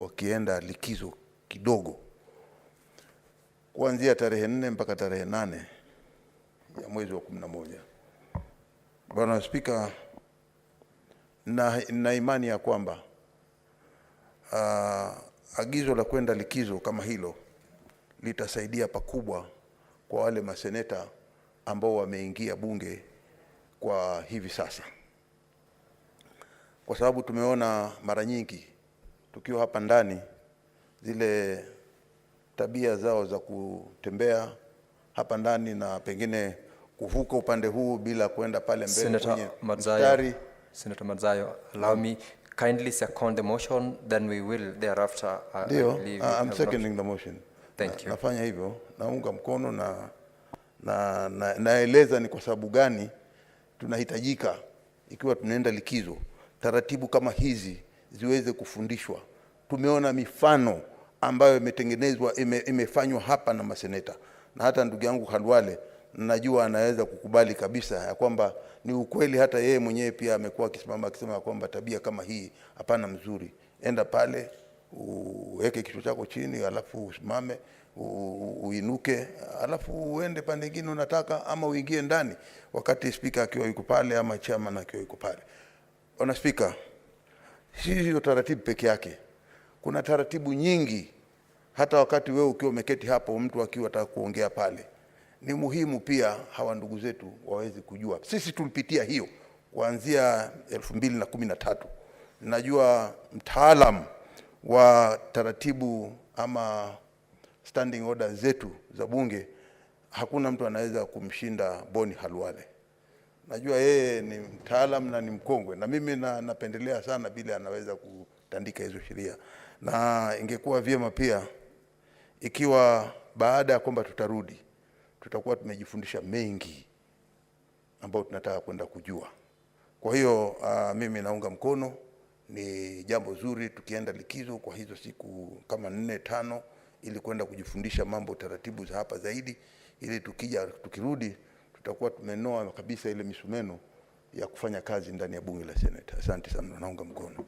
wakienda likizo kidogo kuanzia tarehe 4 mpaka tarehe 8 ya mwezi wa 11. Bwana Spika, na imani ya kwamba agizo la kwenda likizo kama hilo litasaidia pakubwa kwa wale maseneta ambao wameingia bunge kwa hivi sasa, kwa sababu tumeona mara nyingi tukiwa hapa ndani zile tabia zao za kutembea hapa ndani na pengine kuvuka upande huu bila kwenda pale mbele kwenye mstari. Senator Madzayo, allow me kindly second the motion, then we will thereafter I'm seconding the motion. Thank you. Nafanya hivyo, naunga mkono naeleza ni kwa sababu gani tunahitajika ikiwa tunaenda likizo taratibu kama hizi ziweze kufundishwa. Tumeona mifano ambayo imetengenezwa imefanywa hapa na maseneta, na hata ndugu yangu Khalwale najua anaweza kukubali kabisa ya kwamba ni ukweli. Hata yeye mwenyewe pia amekuwa akisimama akisema kwamba tabia kama hii hapana mzuri. Enda pale uweke kichwa chako chini, alafu usimame, uinuke, alafu uende pande nyingine unataka, ama uingie ndani wakati speaker akiwa yuko pale ama chairman akiwa yuko pale. Bwana Speaker, hiyo taratibu peke yake, kuna taratibu nyingi. Hata wakati wewe ukiwa umeketi hapo, mtu akiwa anataka kuongea pale, ni muhimu pia hawa ndugu zetu waweze kujua. Sisi tulipitia hiyo kuanzia 2013. Najua mtaalamu wa taratibu ama standing order zetu za bunge, hakuna mtu anaweza kumshinda Boni Khalwale. Najua yeye ni mtaalamu na ni mkongwe, na mimi napendelea sana bila anaweza kutandika hizo sheria. Na ingekuwa vyema pia ikiwa baada ya kwamba tutarudi tutakuwa tumejifundisha mengi ambayo tunataka kwenda kujua. Kwa hiyo mimi naunga mkono, ni jambo zuri tukienda likizo kwa hizo siku kama 4-5 ili kwenda kujifundisha mambo taratibu za hapa zaidi, ili tukirudi tutakuwa tumenoa kabisa ile misumeno ya kufanya kazi ndani ya bunge la Senate. Asante sana, naunga mkono.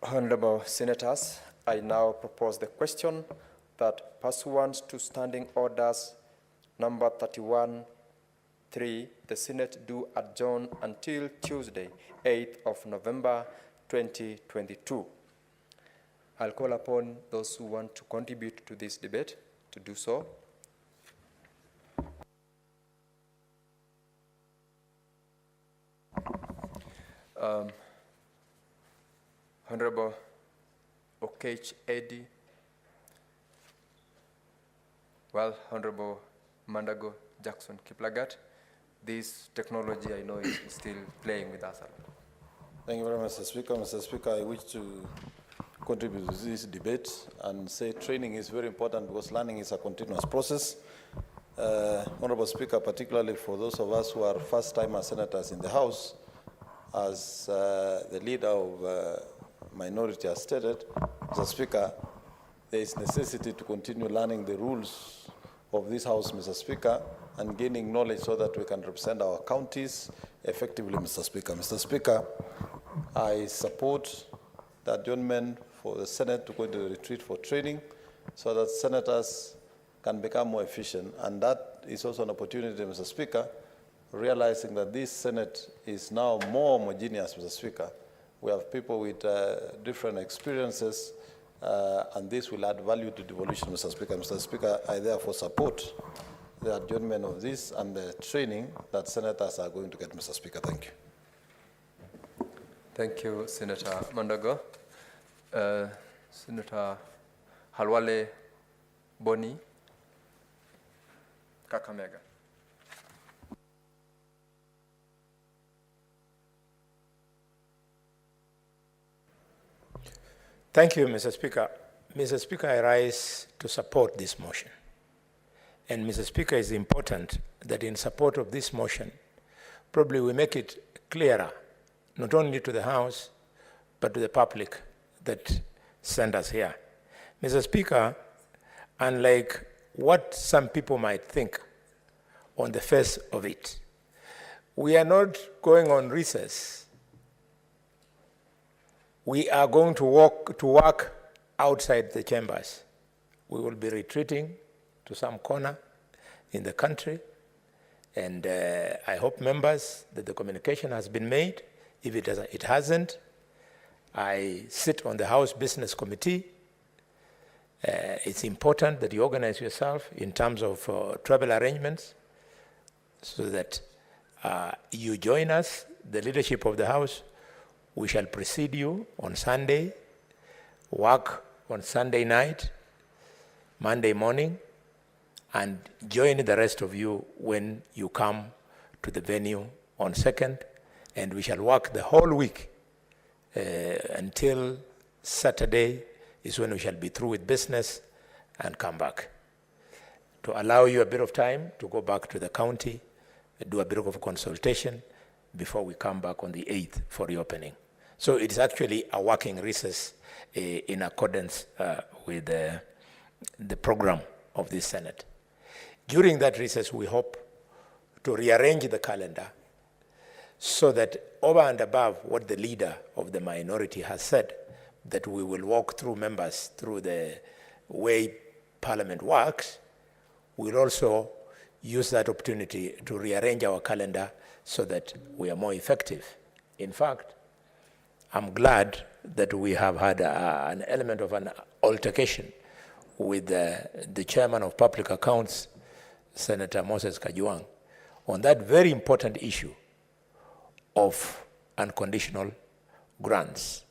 Honorable Senators, I now propose the question that pursuant to Standing Orders number 31(3), the Senate do adjourn until Tuesday, 8th of November, 2022. I'll call upon those who want to contribute to this debate to do so. Honorable Okech Eddie. Well, Honorable Mandago Jackson Kiplagat, this technology I know is still playing with us. Thank you very much, Mr. Speaker. Mr. Speaker, I wish to contribute to this debate and say training is very important because learning is a continuous process. Honorable Speaker, particularly for those of us who are first-time senators in the House, as the leader of minority has stated, Mr. Speaker, there is necessity to continue learning the rules of this House, Mr. Speaker, and gaining knowledge so that we can represent our counties effectively, Mr. Speaker. Mr. Speaker, I support the adjournment for the Senate to go into the retreat for training so that senators can become more efficient. And that is also an opportunity, Mr. Speaker, realizing that this Senate is now more homogeneous, Mr. Speaker. We have people with different experiences, and this will add value to devolution, Mr. Speaker. Mr. Speaker, I therefore support the adjournment of this and the training that senators are going to get, Mr. Speaker. Thank you. Thank you, Senator Mandago. Senator Khalwale Boni, Kakamega. Thank you, Mr. Speaker. Mr. Speaker, I rise to support this motion. And Mr. Speaker, it's important that in support of this motion, probably we make it clearer, not only to the House, but to the public that sent us here. Mr. Speaker, unlike what some people might think on the face of it, we are not going on recess We are going to work outside the chambers. We will be retreating to some corner in the country, and I hope, members, that the communication has been made. If it hasn't, I sit on the House Business Committee. It's important that you organize yourself in terms of travel arrangements so that you join us, the leadership of the House. We shall precede you on Sunday, work on Sunday night, Monday morning, and join the rest of you when you come to the venue on 2nd, and we shall work the whole week until Saturday is when we shall be through with business and come back, to allow you a bit of time to go back to the county, do a bit of consultation before we come back on the 8th for reopening. So it's actually a working recess in accordance with the program of this Senate. During that recess, we hope to rearrange the calendar so that over and above what the leader of the minority has said, that we will walk through members through the way Parliament works, we'll also use that opportunity to rearrange our calendar so that we are more effective. In fact, I'm glad that we have had an element of an altercation with the chairman of Public Accounts, Senator Moses Kajwang, on that very important issue of unconditional grants.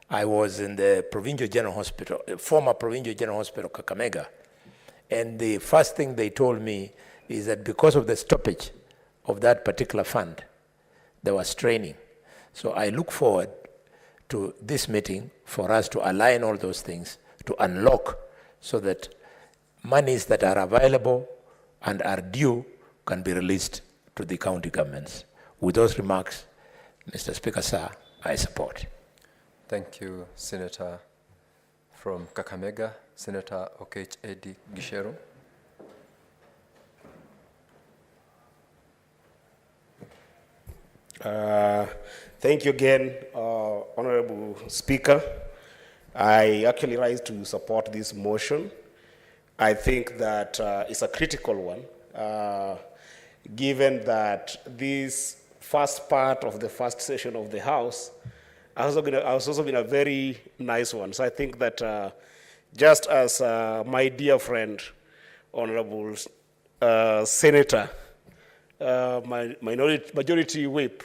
I was in the Provincial General Hospital, former Provincial General Hospital, Kakamega, and the first thing they told me is that because of the stoppage of that particular fund, there was straining. So I look forward to this meeting for us to align all those things, to unlock so that monies that are available and are due can be released to the county governments. With those remarks, Mr. Speaker, sir, I support. Thank you, Senator from Kakamega, Senator Okech Edi Gisheru. Thank you again, Honorable Speaker. I actually rise to support this motion. I think that it's a critical one, given that this first part of the first session of the House has also been a very nice one. So I think that just as my dear friend, Honorable Senator, Majority Whip,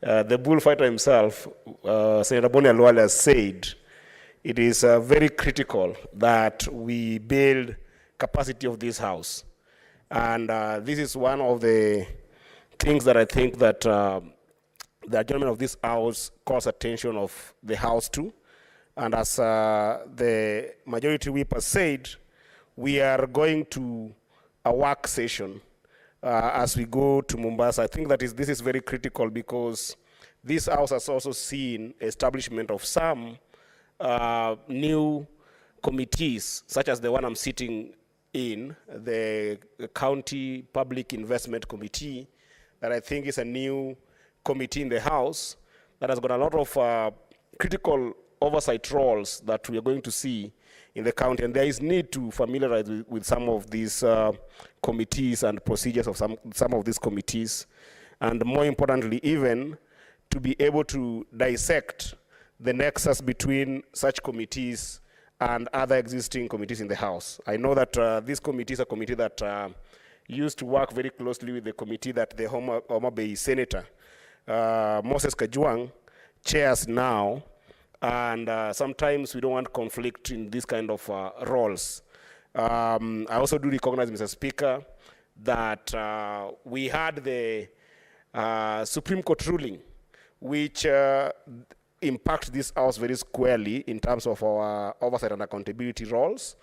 the bullfighter himself, Senator Boni Alwale, has said, it is very critical that we build capacity of this House. And this is one of the things that I think that the adjournment of this House calls attention of the House to. And as the Majority Whip has said, we are going to a work session as we go to Mombasa. I think that this is very critical because this House has also seen establishment of some new committees, such as the one I'm sitting in, the County Public Investment Committee, that I think is a new committee in the House that has got a lot of critical oversight roles that we are going to see in the county. And there is need to familiarize with some of these committees and procedures of some of these committees. And more importantly, even to be able to dissect the nexus between such committees and other existing committees in the House. I know that this committee is a committee that used to work very closely with the committee that the Homa Bay Senator, Moses Kajwang, chairs now, and sometimes we don't want conflict in this kind of roles. I also do recognize, Mr. Speaker, that we had the Supreme Court ruling, which impact this House very squarely in terms of our oversight and accountability roles,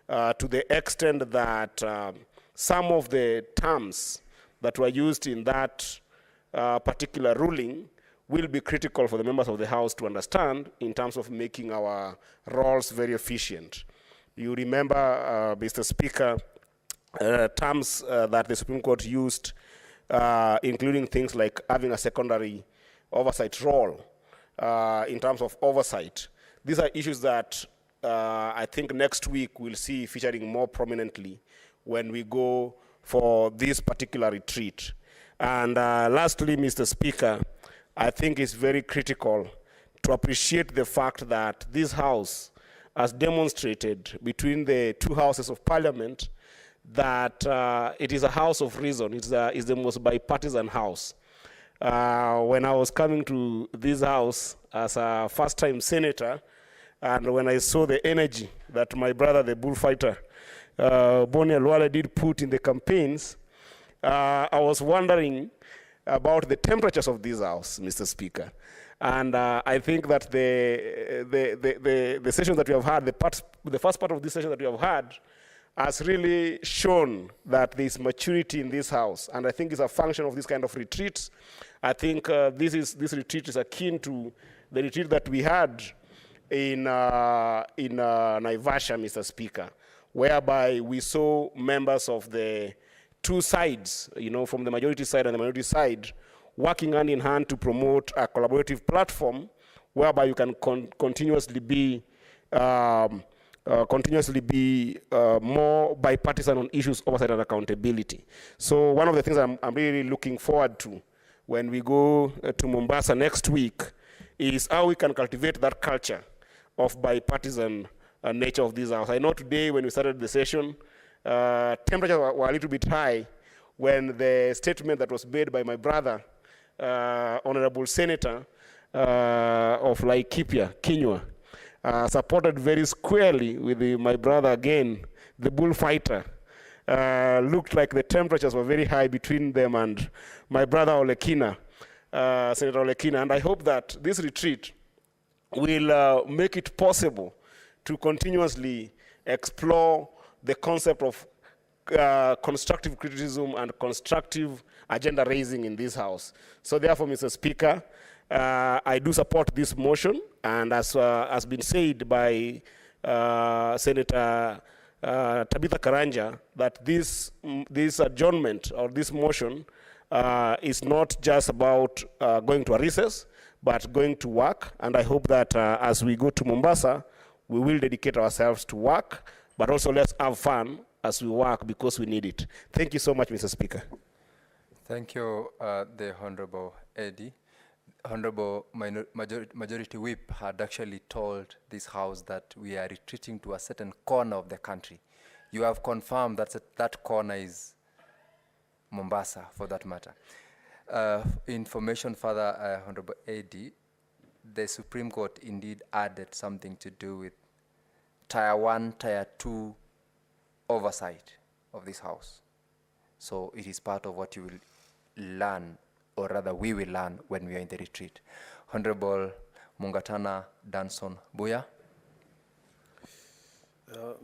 to the extent that some of the terms that were used in that particular ruling will be critical for the members of the House to understand in terms of making our roles very efficient. You remember, Mr. Speaker, terms that the Supreme Court used, including things like having a secondary oversight role in terms of oversight. These are issues that I think next week we'll see featuring more prominently when we go for this particular retreat. And lastly, Mr. Speaker, I think it's very critical to appreciate the fact that this House has demonstrated between the two houses of Parliament that it is a house of reason. It's the most bipartisan house. When I was coming to this house as a first-time senator, and when I saw the energy that my brother, the bullfighter, Boni Alwale, did put in the campaigns, I was wondering about the temperatures of this house, Mr. Speaker. And I think that the session that we have had, the first part of this session that we have had, has really shown that there is maturity in this house. And I think it's a function of this kind of retreats. I think this retreat is akin to the retreat that we had in Naivasha, Mr. Speaker, whereby we saw members of the two sides, from the majority side and the minority side, working hand in hand to promote a collaborative platform whereby you can continuously be more bipartisan on issues, oversight, and accountability. So one of the things I'm really looking forward to when we go to Mombasa next week is how we can cultivate that culture of bipartisan nature of this house. I know today when we started the session, temperatures were a little bit high when the statement that was made by my brother, Honorable Senator of Laikipia, Kinyua, supported very squarely with my brother again, the bullfighter. Looked like the temperatures were very high between them and my brother Olekina, Senator Olekina. And I hope that this retreat will make it possible to continuously explore the concept of constructive criticism and constructive agenda raising in this house. So therefore, Mr. Speaker, I do support this motion, and as has been said by Senator Tabitha Karanja, that this adjournment or this motion is not just about going to a recess, but going to work. And I hope that as we go to Mombasa, we will dedicate ourselves to work, but also let's have fun as we work because we need it. Thank you so much, Mr. Speaker. Thank you, the Honorable Eddie. Honorable Majority Whip had actually told this House that we are retreating to a certain corner of the country. You have confirmed that that corner is Mombasa, for that matter. Information further, Honorable Eddie, the Supreme Court indeed added something to do with Tier 1, Tier 2 oversight of this House. So it is part of what you will learn, or rather we will learn when we are in the retreat. Honorable Mungatana Danson Buya.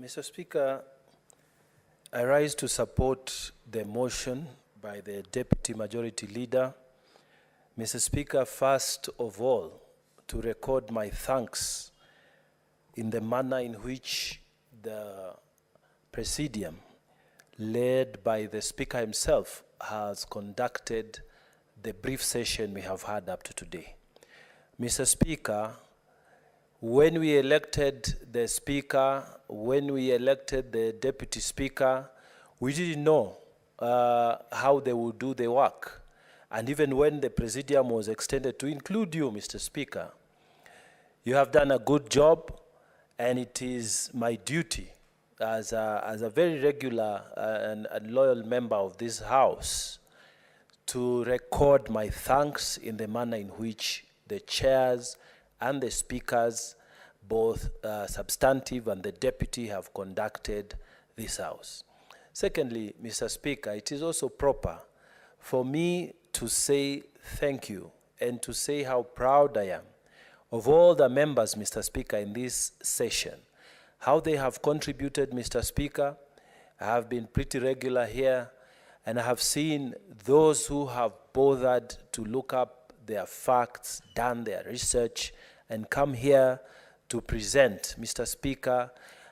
Mr. Speaker, I rise to support the motion by the Deputy Majority Leader. Mr. Speaker, first of all, to record my thanks in the manner in which the Presidium, led by the Speaker himself, has conducted the brief session we have had up to today. Mr. Speaker, when we elected the Speaker, when we elected the Deputy Speaker, we didn't know how they would do the work. And even when the Presidium was extended to include you, Mr. Speaker, you have done a good job, and it is my duty as a very regular and loyal member of this House to record my thanks in the manner in which the chairs and the speakers, both substantive and the deputy, have conducted this House. Secondly, Mr. Speaker, it is also proper for me to say thank you and to say how proud I am of all the members, Mr. Speaker, in this session, how they have contributed, Mr. Speaker. I have been pretty regular here, and I have seen those who have bothered to look up their facts, done their research, and come here to present. Mr. Speaker,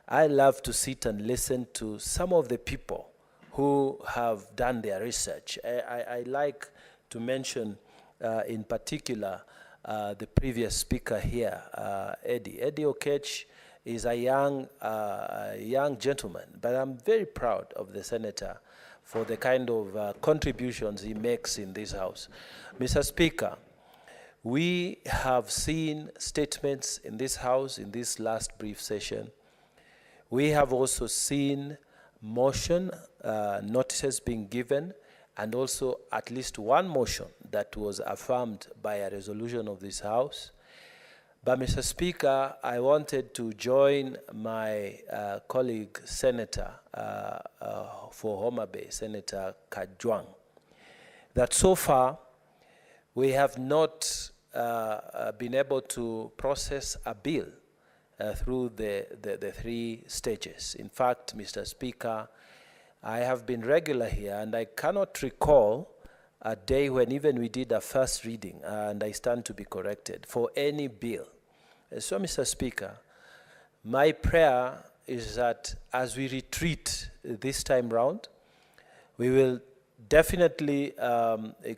I love to sit and listen to some of the people who have done their research. I like to mention in particular the previous speaker here, Eddie. Eddie Okech is a young gentleman, but I'm very proud of the senator for the kind of contributions he makes in this house. Mr. Speaker, we have seen statements in this house in this last brief session. We have also seen motion notices being given, and also at least one motion that was affirmed by a resolution of this house. But Mr. Speaker, I wanted to join my colleague senator for Homa Bay, Senator Kajwang, that so far we have not been able to process a bill through the three stages. In fact, Mr. Speaker, I have been regular here, and I cannot recall a day when even we did a first reading, and I stand to be corrected, for any bill. So, Mr. Speaker, my prayer is that as we retreat this time round, we will definitely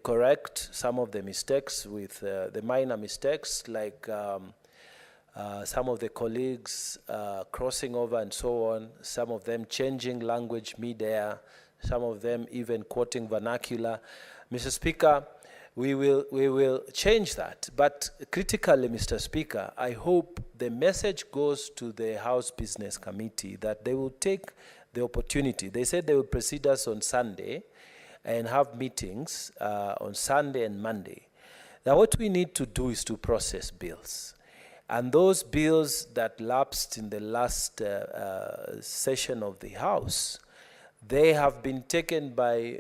correct some of the mistakes with the minor mistakes, like some of the colleagues crossing over and so on, some of them changing language mid-air, some of them even quoting vernacular. Mr. Speaker, we will change that. But critically, Mr. Speaker, I hope the message goes to the House Business Committee that they will take the opportunity. They said they will precede us on Sunday and have meetings on Sunday and Monday. Now what we need to do is to process bills. And those bills that lapsed in the last session of the House, they have been taken by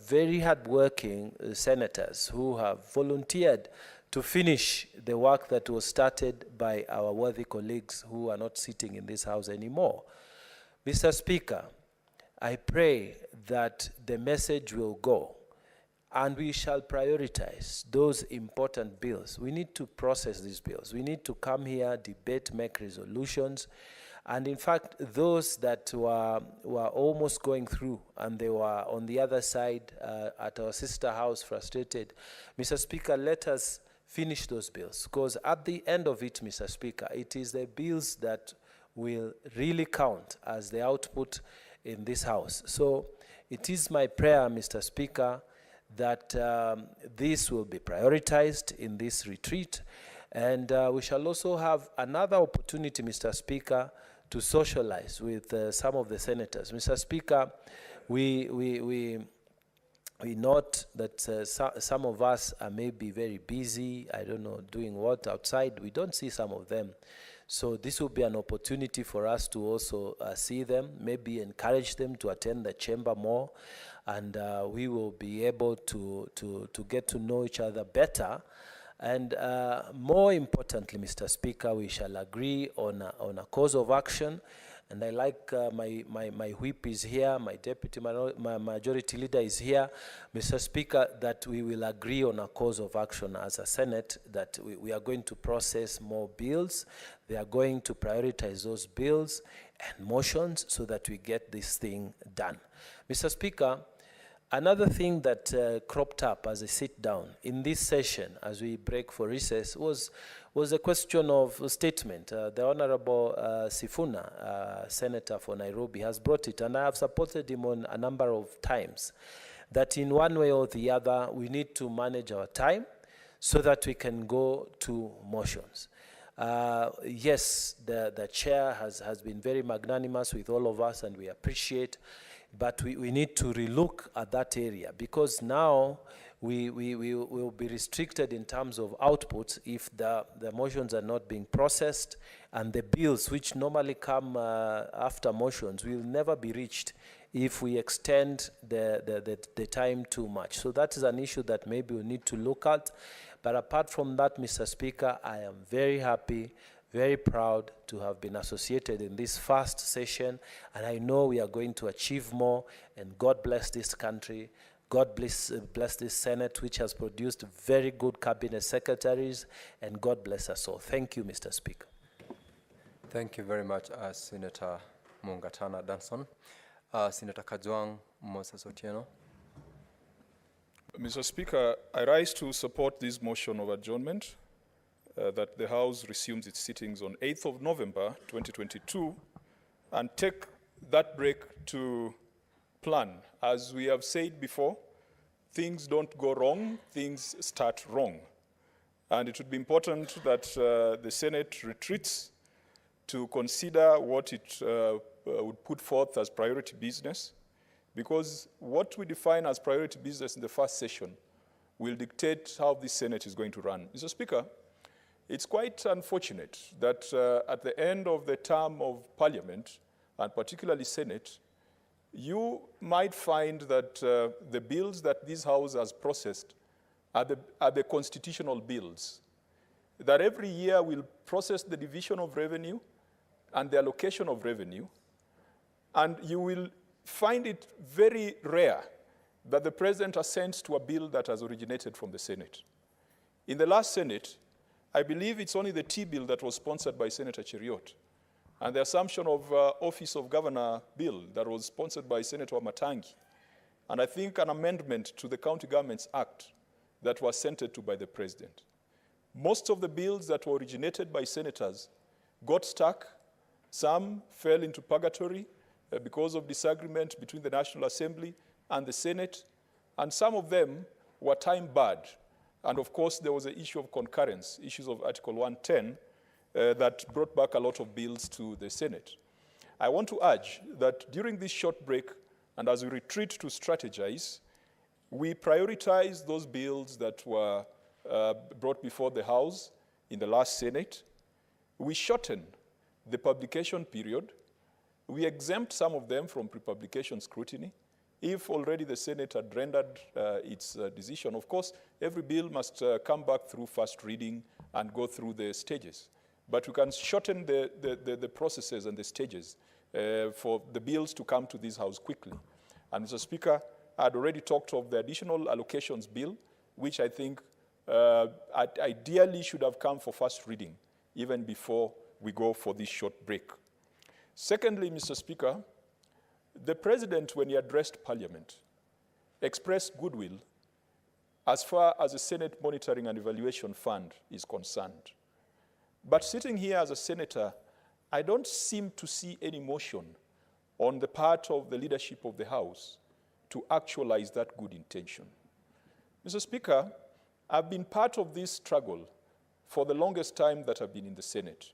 very hardworking senators who have volunteered to finish the work that was started by our worthy colleagues who are not sitting in this House anymore. Mr. Speaker, I pray that the message will go, and we shall prioritize those important bills. We need to process these bills. We need to come here, debate, make resolutions. And in fact, those that were almost going through and they were on the other side at our sister house frustrated, Mr. Speaker, let us finish those bills. Because at the end of it, Mr. Speaker, it is the bills that will really count as the output in this House. So it is my prayer, Mr. Speaker, that this will be prioritized in this retreat. And we shall also have another opportunity, Mr. Speaker, to socialize with some of the senators. Mr. Speaker, we note that some of us are maybe very busy, I don't know, doing what outside. We don't see some of them. So this will be an opportunity for us to also see them, maybe encourage them to attend the chamber more, and we will be able to get to know each other better. And more importantly, Mr. Speaker, we shall agree on a course of action. And I like my whip is here, my deputy majority leader is here, Mr. Speaker, that we will agree on a course of action as a Senate, that we are going to process more bills. They are going to prioritize those bills and motions so that we get this thing done. Mr. Speaker, another thing that cropped up as a sit down in this session as we break for recess was a question of a statement. The Honorable Sifuna, Senator for Nairobi, has brought it, and I have supported him on a number of times, that in one way or the other, we need to manage our time so that we can go to motions. Yes, the chair has been very magnanimous with all of us, and we appreciate. But we need to relook at that area, because now we will be restricted in terms of outputs if the motions are not being processed, and the bills which normally come after motions will never be reached if we extend the time too much. So that is an issue that maybe we need to look at. But apart from that, Mr. Speaker, I am very happy, very proud to have been associated in this first session, and I know we are going to achieve more, and God bless this country. God bless this Senate, which has produced very good cabinet secretaries, and God bless us all. Thank you, Mr. Speaker. Thank you very much, Senator Mungatana Danson. Senator Kajwang Moses Otieno. Mr. Speaker, I rise to support this motion of adjournment that the House resumes its sittings on 8th of November 2022 and take that break to plan. As we have said before, things don't go wrong, things start wrong. And it would be important that the Senate retreats to consider what it would put forth as priority business, because what we define as priority business in the first session will dictate how this Senate is going to run. Mr. Speaker, it's quite unfortunate that at the end of the term of Parliament, and particularly Senate, you might find that the bills that this House has processed are the constitutional bills. That every year we'll process the division of revenue and the allocation of revenue, and you will find it very rare that the President assents to a bill that has originated from the Senate. In the last Senate, I believe it's only the T bill that was sponsored by Senator Cheriot, and the Assumption of Office of Governor bill that was sponsored by Senator Matangi, and I think an amendment to the County Governments Act that was sent to by the President. Most of the bills that were originated by senators got stuck. Some fell into purgatory because of disagreement between the National Assembly and the Senate, and some of them were time-barred. And of course, there was an issue of concurrence, issues of Article 110, that brought back a lot of bills to the Senate. I want to urge that during this short break, and as we retreat to strategize, we prioritize those bills that were brought before the House in the last Senate. We shorten the publication period. We exempt some of them from pre-publication scrutiny. If already the Senate had rendered its decision, of course, every bill must come back through first reading and go through the stages. But we can shorten the processes and the stages for the bills to come to this House quickly. And Mr. Speaker, I had already talked of the additional allocations bill, which I think ideally should have come for first reading, even before we go for this short break. Secondly, Mr. Speaker, the President, when he addressed Parliament, expressed goodwill as far as the Senate Monitoring and Evaluation Fund is concerned. But sitting here as a senator, I don't seem to see any motion on the part of the leadership of the House to actualize that good intention. Mr. Speaker, I've been part of this struggle for the longest time that I've been in the Senate.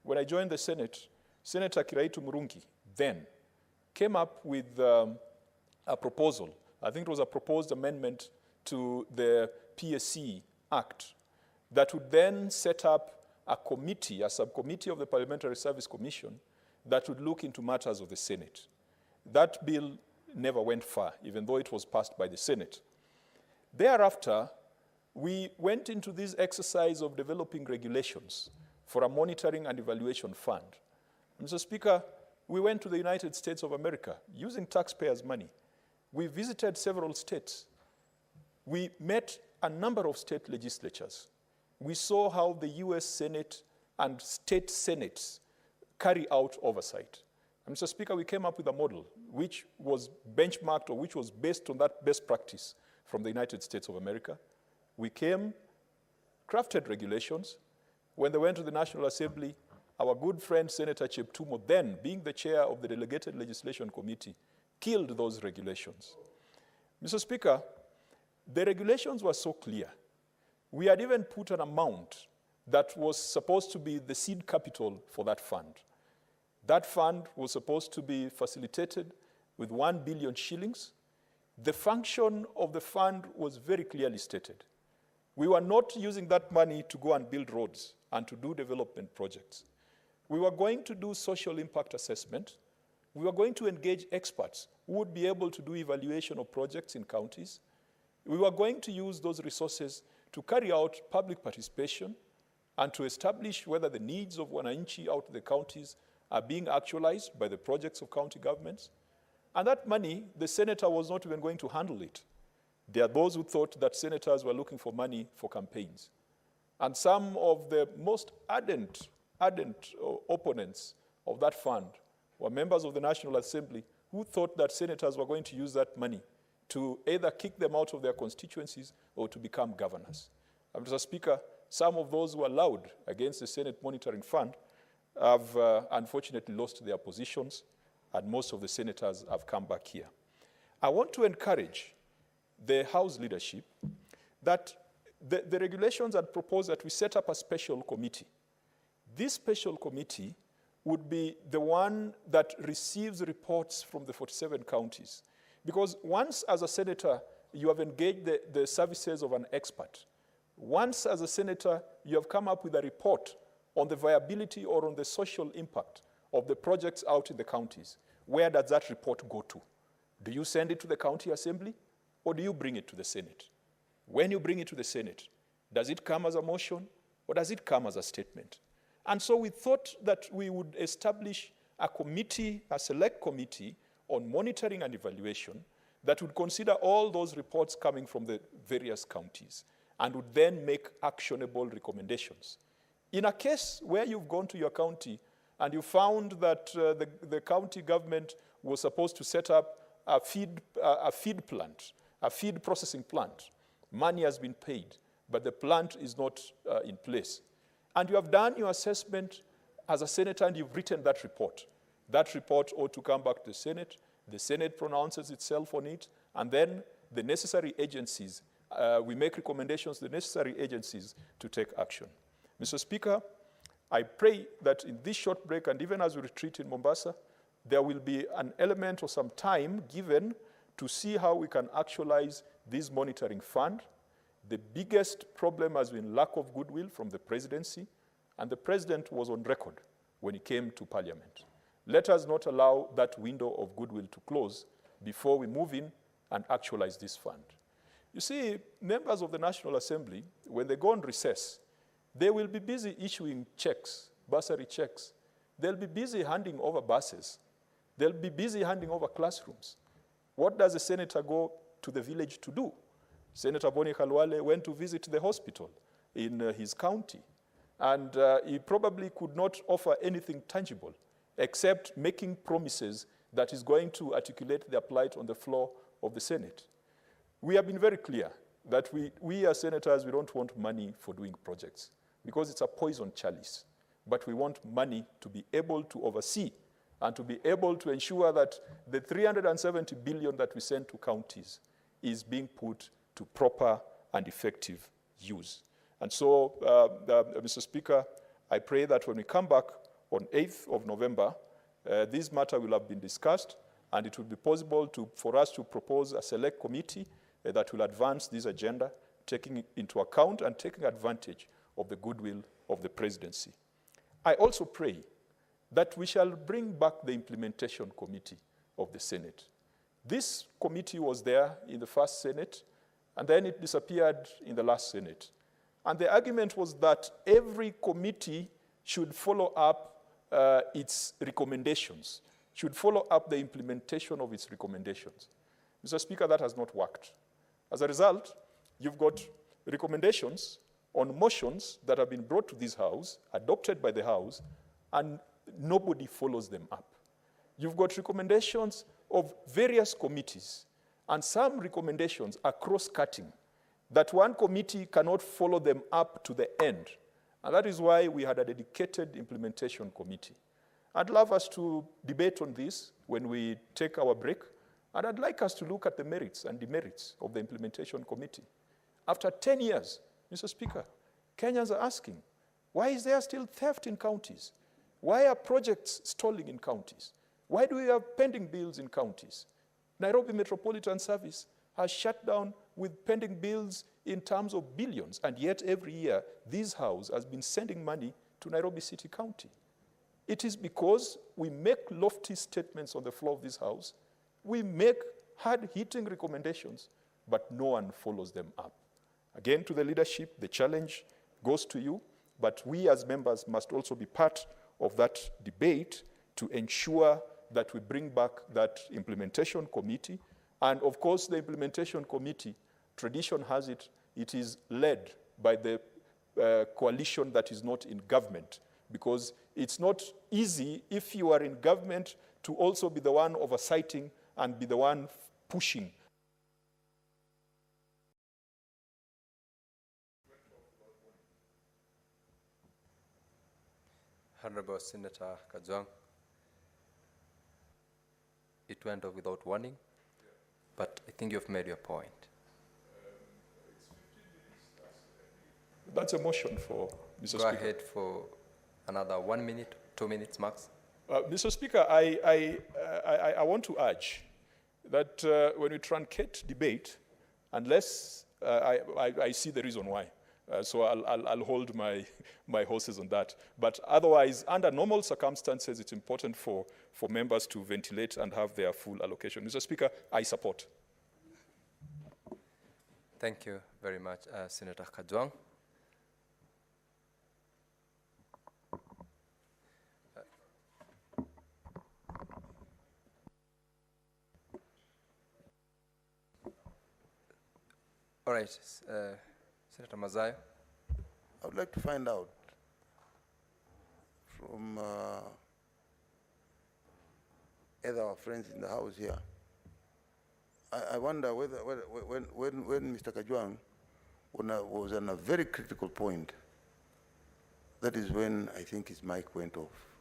When I joined the Senate, Senator Kiraitu Murungi then came up with a proposal. I think it was a proposed amendment to the PSC Act that would then set up a committee, a subcommittee of the Parliamentary Service Commission that would look into matters of the Senate. That bill never went far, even though it was passed by the Senate. Thereafter, we went into this exercise of developing regulations for a monitoring and evaluation fund. Mr. Speaker, we went to the United States of America using taxpayers' money. We visited several states. We met a number of state legislatures. We saw how the US Senate and state senates carry out oversight. And Mr. Speaker, we came up with a model which was benchmarked, or which was based on that best practice from the United States of America. We crafted regulations. When they went to the National Assembly, our good friend Senator Cheptumo, then being the chair of the Delegated Legislation Committee, killed those regulations. Mr. Speaker, the regulations were so clear. We had even put an amount that was supposed to be the seed capital for that fund. That fund was supposed to be facilitated with 1 billion shillings. The function of the fund was very clearly stated. We were not using that money to go and build roads and to do development projects. We were going to do social impact assessment. We were going to engage experts who would be able to do evaluation of projects in counties. We were going to use those resources to carry out public participation and to establish whether the needs of wananchi out of the counties are being actualized by the projects of county governments. And that money, the senator was not even going to handle it. There are those who thought that senators were looking for money for campaigns. And some of the most ardent opponents of that fund were members of the National Assembly who thought that senators were going to use that money to either kick them out of their constituencies or to become governors. Mr. Speaker, some of those who are loud against the Senate Monitoring Fund have unfortunately lost their positions, and most of the senators have come back here. I want to encourage the House leadership that the regulations had proposed that we set up a special committee. This special committee would be the one that receives reports from the 47 counties. Because once, as a senator, you have engaged the services of an expert, once, as a senator, you have come up with a report on the viability or on the social impact of the projects out in the counties, where does that report go to? Do you send it to the county assembly, or do you bring it to the Senate? When you bring it to the Senate, does it come as a motion, or does it come as a statement? And so we thought that we would establish a committee, a select committee on monitoring and evaluation that would consider all those reports coming from the various counties and would then make actionable recommendations. In a case where you've gone to your county and you found that the county government was supposed to set up a feed plant, a feed processing plant, money has been paid, but the plant is not in place, and you have done your assessment as a senator and you've written that report ought to come back to the Senate pronounces itself on it, and then the necessary agencies, we make recommendations to the necessary agencies to take action. Mr. Speaker, I pray that in this short break, and even as we retreat in Mombasa, there will be an element or some time given to see how we can actualize this monitoring fund. The biggest problem has been lack of goodwill from the presidency, and the president was on record when he came to Parliament. Let us not allow that window of goodwill to close before we move in and actualize this fund. You see, members of the National Assembly, when they go on recess, they will be busy issuing checks, bursary checks. They'll be busy handing over buses. They'll be busy handing over classrooms. What does a senator go to the village to do? Senator Boni Khalwale went to visit the hospital in his county, and he probably could not offer anything tangible except making promises that is going to articulate their plight on the floor of the Senate. We have been very clear that we as senators, we don't want money for doing projects because it's a poison chalice, but we want money to be able to oversee and to be able to ensure that the 370 billion that we send to counties is being put to proper and effective use. And so, Mr. Speaker, I pray that when we come back on 8th of November, this matter will have been discussed, and it will be possible for us to propose a select committee that will advance this agenda, taking into account and taking advantage of the goodwill of the presidency. I also pray that we shall bring back the implementation committee of the Senate. This committee was there in the first Senate, and then it disappeared in the last Senate. And the argument was that every committee should follow up its recommendations, should follow up the implementation of its recommendations. Mr. Speaker, that has not worked. As a result, you've got recommendations on motions that have been brought to this House, adopted by the House, and nobody follows them up. You've got recommendations of various committees, and some recommendations are cross-cutting, that one committee cannot follow them up to the end. And that is why we had a dedicated implementation committee. I'd love us to debate on this when we take our break, and I'd like us to look at the merits and demerits of the implementation committee. After 10 years, Mr. Speaker, Kenyans are asking, why is there still theft in counties? Why are projects stalling in counties? Why do we have pending bills in counties? Nairobi Metropolitan Service has shut down with pending bills in terms of billions, and yet every year this House has been sending money to Nairobi City County. It is because we make lofty statements on the floor of this House, we make hard-hitting recommendations, but no one follows them up. Again, to the leadership, the challenge goes to you, but we as members must also be part of that debate to ensure that we bring back that implementation committee. And of course, the implementation committee, tradition has it, it is led by the coalition that is not in government, because it's not easy if you are in government to also be the one oversighting and be the one pushing Honorable Senator Kajwang, it went off without warning, but I think you've made your point. That's a motion for Mr. Go Speaker. ahead for another 1 minute, 2 minutes max. Mr. Speaker, I want to urge that when we truncate debate, unless I see the reason why, so I'll hold my horses on that. But otherwise, under normal circumstances, it's important for members to ventilate and have their full allocation. Mr. Speaker, I support. Thank you very much, Senator Kajwang. All right, Senator Mazayo. I would like to find out from either our friends in the house here. I wonder whether when Mr. Kajwang was on a very critical point, that is when I think his mic went off.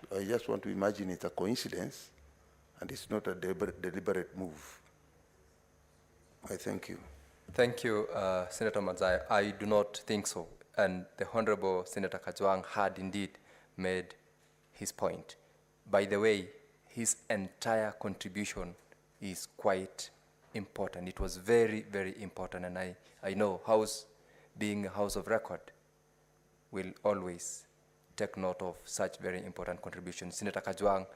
So I just want to imagine it's a coincidence and it's not a deliberate move. I thank you. Thank you, Senator Mazayo. I do not think so. And the Honorable Senator Kajwang had indeed made his point. By the way, his entire contribution is quite important. It was very, very important. And I know House, being a House of record, will always take note of such very important contributions. Senator Kajwang,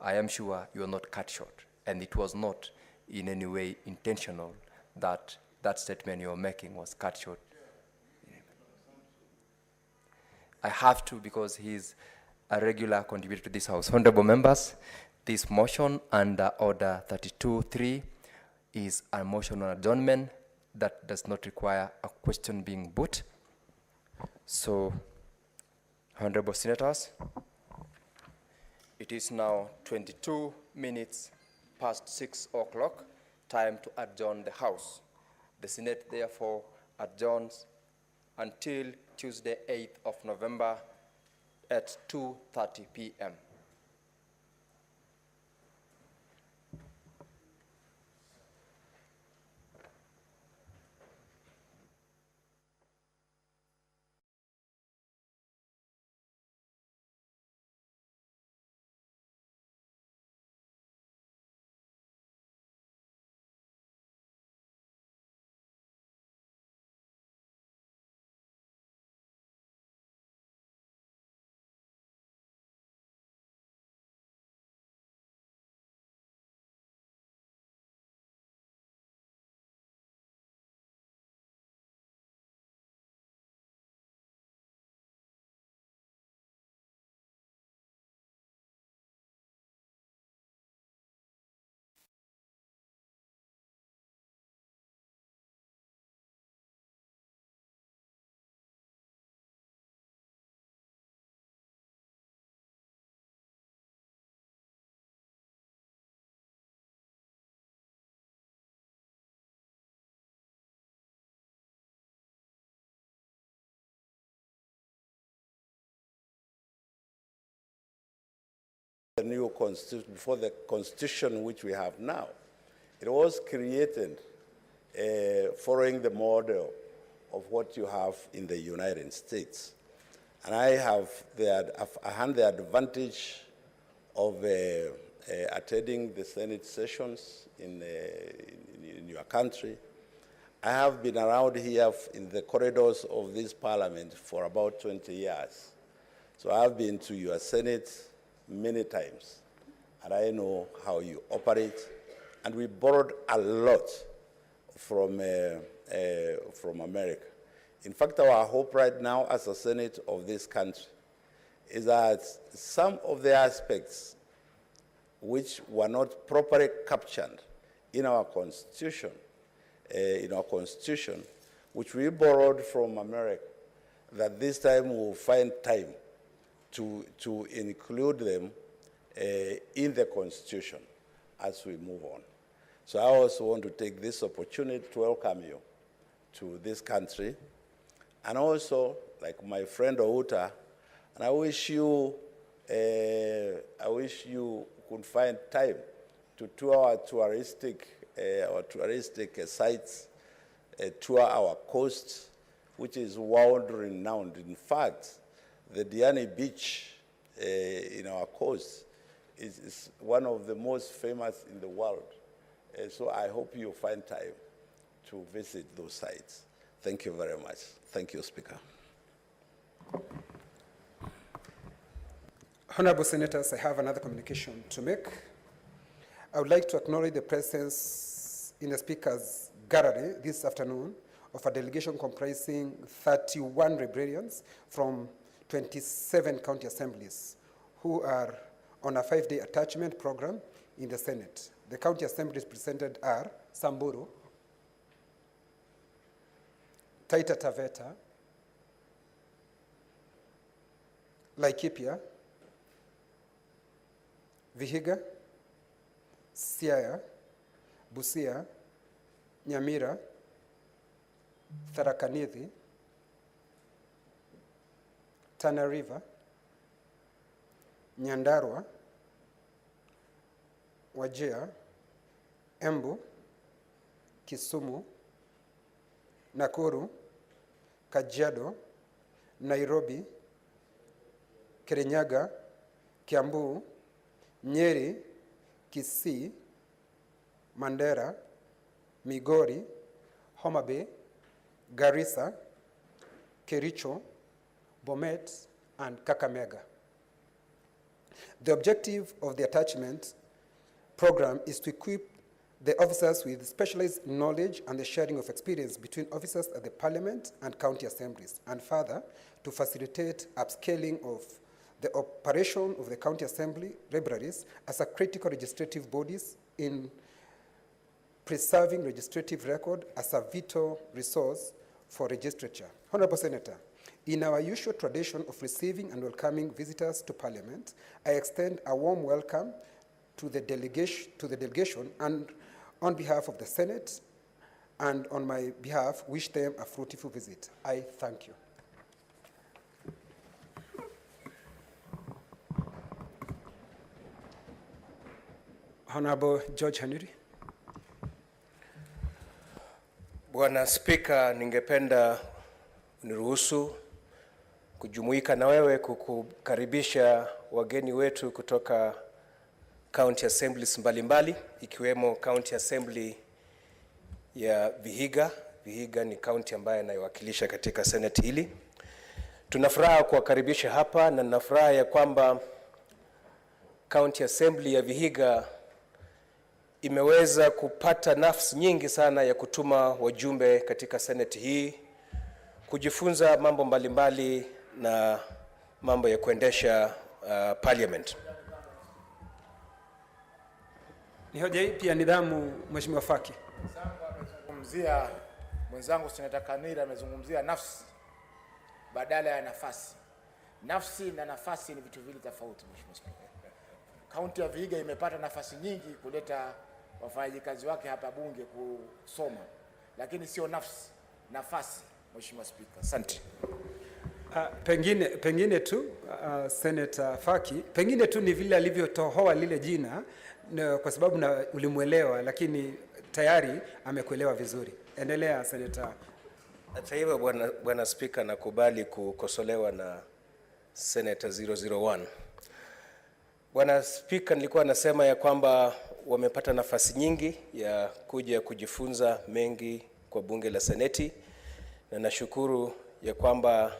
I am sure you are not cut short. And it was not in any way intentional that that statement you're making was cut short. I have to, because he's a regular contributor to this House. Honorable members, this motion under Order 32.3 is a motion on adjournment that does not require a question being put. So, Honorable Senators, it is now 22 minutes past 6 o'clock, time to adjourn the House. The Senate therefore adjourns until Tuesday, 8th of November at 2:30 p.m. The new constitution, before the constitution which we have now, it was created following the model of what you have in the United States. And I had the advantage of attending the Senate sessions in your country. I have been around here in the corridors of this parliament for about 20 years. So I've been to your Senate many times, and I know how you operate. And we borrowed a lot from America. In fact, our hope right now as a Senate of this country is that some of the aspects which were not properly captured in our Constitution, which we borrowed from America, that this time we'll find time to include them in the Constitution as we move on. So I also want to take this opportunity to welcome you to this country. And also, like my friend Outa, And I wish you could find time to tour our touristic sites, tour our coast, which is world renowned. In fact, the Diani Beach in our coast is one of the most famous in the world. So I hope you find time to visit those sites. Thank you very much. Thank you, Speaker. Honorable Senators, I have another communication to make. I would like to acknowledge the presence in the Speaker's gallery this afternoon of a delegation comprising 31 librarians from 27 county assemblies who are on a 5-day attachment program in the Senate. The county assemblies presented are Samburu, Taita Taveta, Laikipia, Vihiga, Siaya, Busia, Nyamira, Tharaka Nithi, Tana River, Nyandarua, Wajir, Embu, Kisumu, Nakuru, Kajiado, Nairobi, Kirinyaga, Kiambu, Nyeri, Kisii, Mandera, Migori, Homa Bay, Garissa, Kericho, Bomet, and Kakamega. The objective of the attachment program is to equip the officers with specialized knowledge and the sharing of experience between officers at the Parliament and county assemblies, and further, to facilitate upscaling of the operation of the county assembly libraries as a critical legislative bodies in preserving legislative record as a vital resource for legislature. Honorable Senator, in our usual tradition of receiving and welcoming visitors to Parliament, I extend a warm welcome to the delegation and on behalf of the Senate and on my behalf, wish them a fruitful visit. I thank you. Honorable George Hanuri. Bwana Spika, ningependa uniruhusu kujumuika na wewe kukukaribisha wageni wetu kutoka county assemblies mbalimbali ikiwemo county assembly ya Vihiga. Vihiga ni county ambayo inayowakilisha katika Senate hili. Tunafuraha kuwakaribisha hapa na ninafuraha ya kwamba county assembly ya Vihiga imeweza kupata nafasi nyingi sana ya kutuma wajumbe katika Senate hii kujifunza mambo mbalimbali na mambo ya kuendesha Parliament. Ni hoja hii pia nidhamu, Mheshimiwa Faki. Mwenzangu Seneta Kanira amezungumzia nafsi badala ya nafasi. Nafsi na nafasi ni vitu vile tofauti, Mheshimiwa Spika. Kaunti ya Vihiga imepata nafasi nyingi kuleta wafanyakazi wake hapa bunge kusoma, lakini sio nafasi, Mheshimiwa Spika. Asante. Pengine tu Senator Faki, pengine tu ni vile alivyotohoa lile jina kwa sababu na ulimuelewa, lakini tayari amekuelewa vizuri. Endelea Senator. Hata hivyo bwana Spika, nakubali kukosolewa na Senator 001. Bwana Spika, nilikuwa nasema ya kwamba wamepata nafasi nyingi ya kuja kujifunza mengi kwa bunge la Seneti, na nashukuru ya kwamba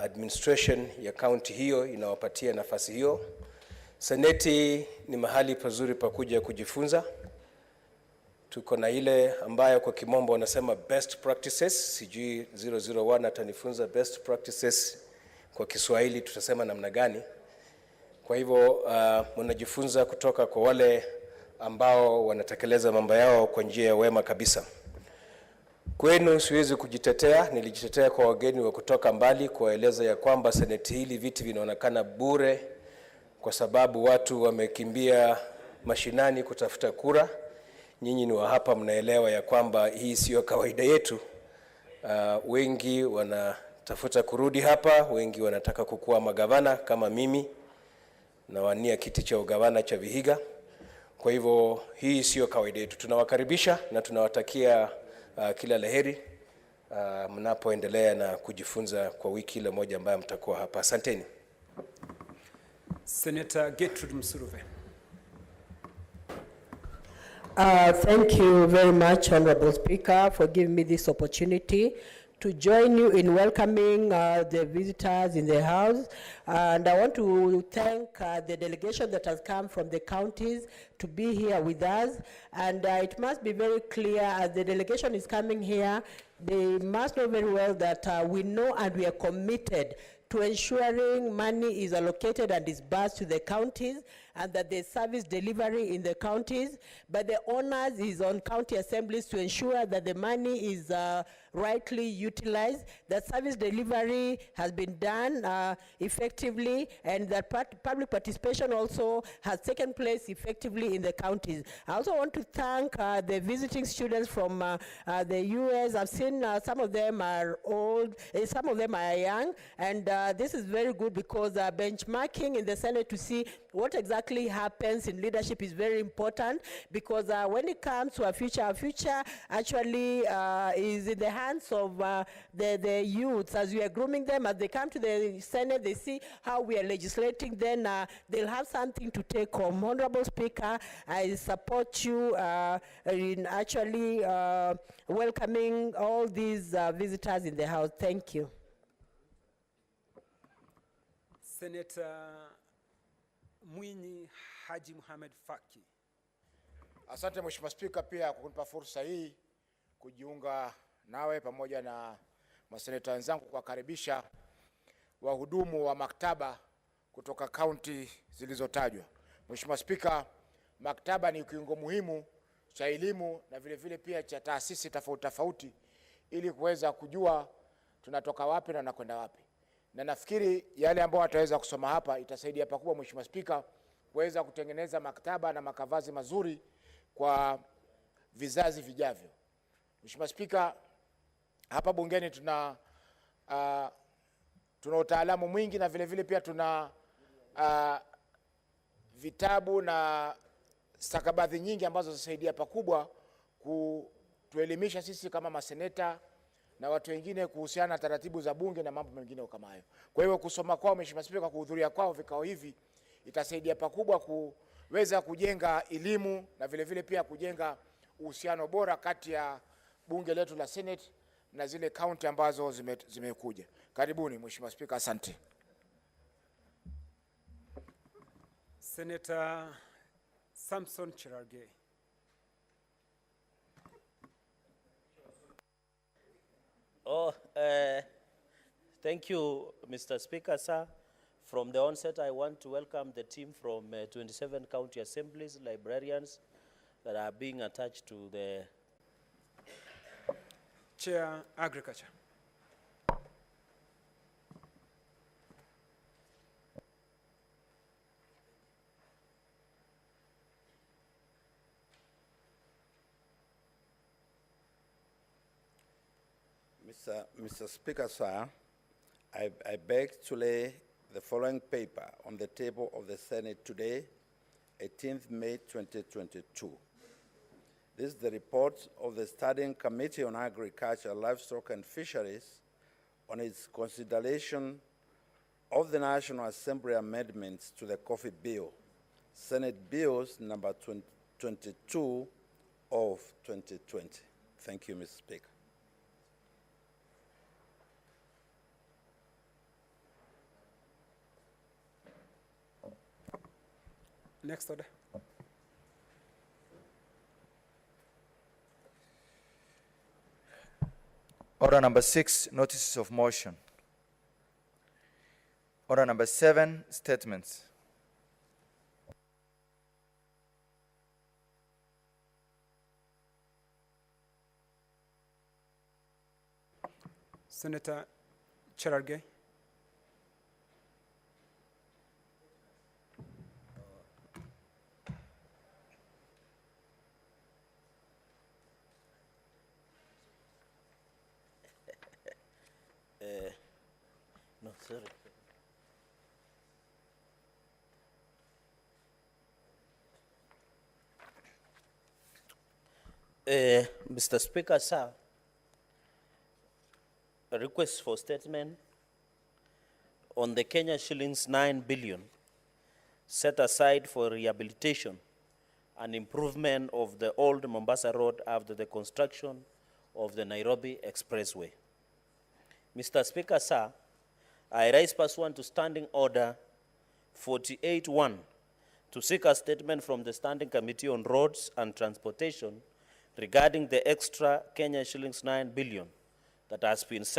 administration ya county hiyo inawapatia nafasi hiyo. Seneti ni mahali pazuri pa kuja kujifunza. Tuko na ile ambayo kwa kimombo wanasema best practices. Sijui 001 atanifunza best practices kwa Kiswahili tutasema namna gani. Kwa hivyo mnajifunza kutoka kwa wale ambao wanatekeleza mambo yao kwa njia ya wema kabisa. Kwenu siwezi kujitetea, nilijitetea kwa wageni wa kutoka mbali kuwaeleza ya kwamba Seneti hili viti vinaonekana bure kwa sababu watu wamekimbia mashinani kutafuta kura. Nyinyi ni wa hapa, mnaelewa ya kwamba hii sio kawaida yetu. Wengi wanatafuta kurudi hapa, wengi wanataka kukuwa magavana kama mimi, nawania kiti cha ugavana cha Vihiga. Kwa hivyo hii sio kawaida yetu. Tunawakaribisha na tunawatakia kila laheri mnapoendelea na kujifunza kwa wiki ile moja ambayo mtakuwa hapa. Asanteni. Senator Gertrude Msuruve. Thank you very much, Honorable Speaker, for giving me this opportunity to join you in welcoming the visitors in the House. And I want to thank the delegation that has come from the counties to be here with us. And it must be very clear, as the delegation is coming here, they must know very well that we know and we are committed to ensuring money is allocated and disbursed to the counties, and that the service delivery in the counties, but the onus is on county assemblies to ensure that the money is rightly utilized, that service delivery has been done effectively, and that public participation also has taken place effectively in the counties. I also want to thank the visiting students from the US. I've seen some of them are old, some of them are young, and this is very good because benchmarking in the Senate to see what exactly happens in leadership is very important, because when it comes to our future actually is in the hands of the youths. As we are grooming them, as they come to the Senate, they see how we are legislating, then they'll have something to take home. Honorable Speaker, I support you in actually welcoming all these visitors in the House. Thank you. Senator Mwinyi Haji Mohamed Faki. Asante Mheshimiwa Spika pia kwa kunipa fursa hii kujiunga nawe pamoja na maseneta wenzangu kuwakaribisha wahudumu wa maktaba kutoka kaunti zilizotajwa. Mheshimiwa Spika, maktaba ni kiungo muhimu cha elimu na vile vile pia cha taasisi tofauti ili kuweza kujua tunatoka wapi na tunakwenda wapi. Na nafikiri yale ambao wataweza kusoma hapa itasaidia pakubwa Mheshimiwa Spika kuweza kutengeneza maktaba na makavazi mazuri kwa vizazi vijavyo. Mheshimiwa Spika, hapa bungeni tuna utaalamu mwingi na vile vile pia tuna vitabu na stakabadhi nyingi ambazo zisaidia pakubwa kutuelimisha sisi kama maseneta na watu wengine kuhusiana na taratibu za bunge na mambo mengine kama hayo. Kwa hiyo kusoma kwao Mheshimiwa Spika, kuhudhuria kwao vikao hivi itasaidia pakubwa kuweza kujenga elimu na vile vile pia kujenga uhusiano bora kati ya bunge letu la Senate na zile county ambazo zimekuja. Karibuni Mheshimiwa Spika, asante. Senator Samson Cherargei. Thank you, Mr. Speaker, sir. From the onset, I want to welcome the team from 27 county assemblies, librarians that are being attached to the Chair, Agriculture. Mr. Speaker, sir, I beg to lay the following paper on the table of the Senate today, 18th May 2022. This is the report of the Standing Committee on Agriculture, Livestock and Fisheries on its consideration of the National Assembly amendments to the Coffee Bill, Senate Bills number 22 of 2020. Thank you, Mr. Speaker. Next order. Order number 6, notices of motion. Order number 7, statements. Senator Cherargei. Sorry. Mr. Speaker, sir, a request for statement on the Kenya shillings 9 billion set aside for rehabilitation and improvement of the old Mombasa Road after the construction of the Nairobi Expressway. Mr. Speaker, sir, I rise pursuant to Standing Order 48-1 to seek a statement from the Standing Committee on Roads and Transportation regarding the extra Kenya shillings 9 billion that has been set